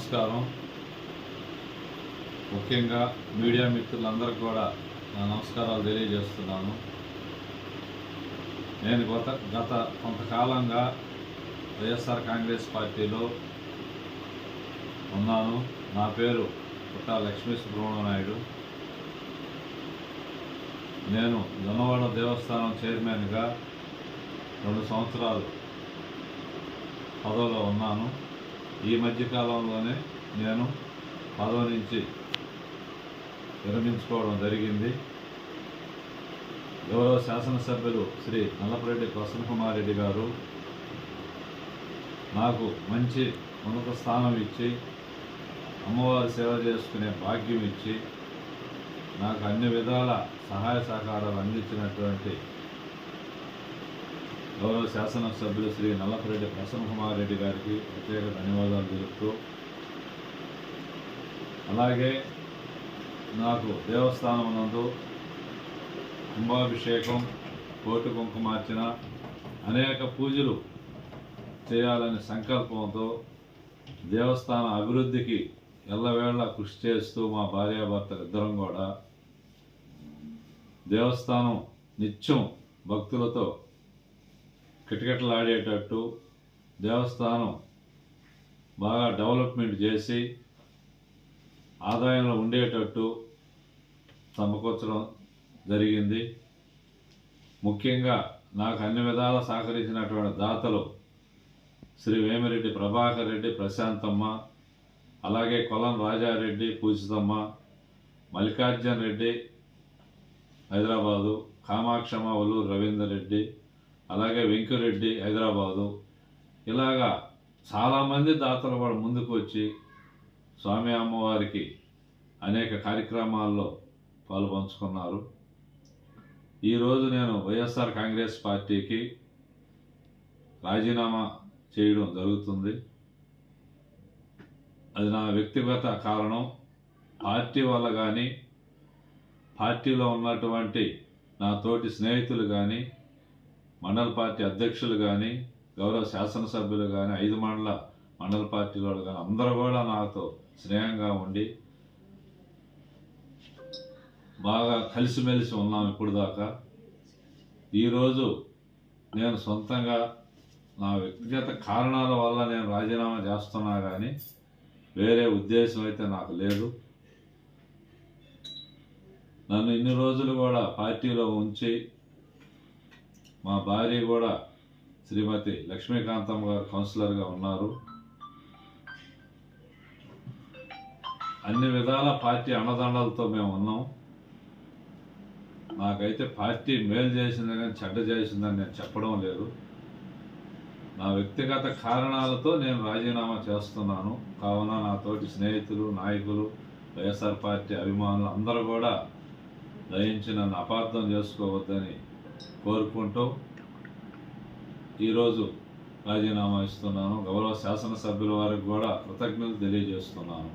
నమస్కారం. ముఖ్యంగా మీడియా మిత్రులందరికీ కూడా నా నమస్కారాలు తెలియజేస్తున్నాను. నేను గత కొంతకాలంగా వైఎస్ఆర్ కాంగ్రెస్ పార్టీలో ఉన్నాను. నా పేరు పుట్టా లక్ష్మీ సుబ్రహ్మణ్య నాయుడు. నేను జొన్నవాడ దేవస్థానం చైర్మన్గా 2 సంవత్సరాలు పదవిలో ఉన్నాను. ఈ మధ్యకాలంలోనే నేను పదవి నుంచి విరమించుకోవడం జరిగింది. గౌరవ శాసనసభ్యులు శ్రీ నల్లపురెడ్డి ప్రసన్న కుమార్ రెడ్డి గారు నాకు మంచి ఉన్నత స్థానం ఇచ్చి, అమ్మవారి సేవ చేసుకునే భాగ్యం ఇచ్చి, నాకు అన్ని విధాల సహాయ సహకారాలు అందించినటువంటి గౌరవ శాసనసభ్యులు శ్రీ నల్లపురెడ్డి ప్రసన్న కుమార్ రెడ్డి గారికి ప్రత్యేక ధన్యవాదాలు తెలుపుతూ, అలాగే నాకు దేవస్థానం నందు కుంభాభిషేకం, కోటి కుంకుమార్చన, అనేక పూజలు చేయాలనే సంకల్పంతో దేవస్థాన అభివృద్ధికి ఎల్లవేళ కృషి చేస్తూ మా భార్యాభర్తలు ఇద్దరం కూడా దేవస్థానం నిత్యం భక్తులతో కిటకిటలాడేటట్టు దేవస్థానం బాగా డెవలప్మెంట్ చేసి ఆదాయంలో ఉండేటట్టు సమకూర్చడం జరిగింది. ముఖ్యంగా నాకు అన్ని విధాల సహకరించినటువంటి దాతలు శ్రీ వేమిరెడ్డి ప్రభాకర్ రెడ్డి, ప్రశాంతమ్మ, అలాగే కొలం రాజారెడ్డి, పూజితమ్మ, మల్లికార్జున రెడ్డి హైదరాబాదు, కామాక్షమ్మ వల్లూరు రవీందర్ రెడ్డి, అలాగే వెంకరెడ్డి హైదరాబాదు, ఇలాగా చాలామంది దాతలు కూడా ముందుకు వచ్చి స్వామి అమ్మవారికి అనేక కార్యక్రమాల్లో పాలుపంచుకున్నారు. ఈరోజు నేను వైఎస్ఆర్ కాంగ్రెస్ పార్టీకి రాజీనామా చేయడం జరుగుతుంది. అది నా వ్యక్తిగత కారణం. పార్టీ వల్ల కానీ, పార్టీలో ఉన్నటువంటి నా తోటి స్నేహితులు కానీ, మండల పార్టీ అధ్యక్షులు కానీ, గౌరవ శాసనసభ్యులు కానీ, 5 మండల పార్టీలో కానీ అందరూ కూడా నాతో స్నేహంగా ఉండి బాగా కలిసిమెలిసి ఉన్నాం ఇప్పుడు దాకా. ఈరోజు నేను సొంతంగా నా వ్యక్తిగత కారణాల వల్ల నేను రాజీనామా చేస్తున్నా కానీ వేరే ఉద్దేశం అయితే నాకు లేదు. నన్ను ఇన్ని రోజులు కూడా పార్టీలో ఉంచి మా భార్య కూడా శ్రీమతి లక్ష్మీకాంతమ్మ గారు కౌన్సిలర్గా ఉన్నారు. అన్ని విధాల పార్టీ అండదండలతో మేము ఉన్నాం. నాకైతే పార్టీ మేలు చేసింది కానీ చెడ్డ చేసిందని నేను చెప్పడం లేదు. నా వ్యక్తిగత కారణాలతో నేను రాజీనామా చేస్తున్నాను. కావున నా తోటి స్నేహితులు, నాయకులు, వైఎస్ఆర్ పార్టీ అభిమానులు అందరూ కూడా దయించి నన్ను అపార్థం చేసుకోవద్దని కోరుకుంటూ ఈరోజు రాజీనామా ఇస్తున్నాను. గౌరవ శాసనసభ్యుల వారికి కూడా కృతజ్ఞతలు తెలియజేస్తున్నాను.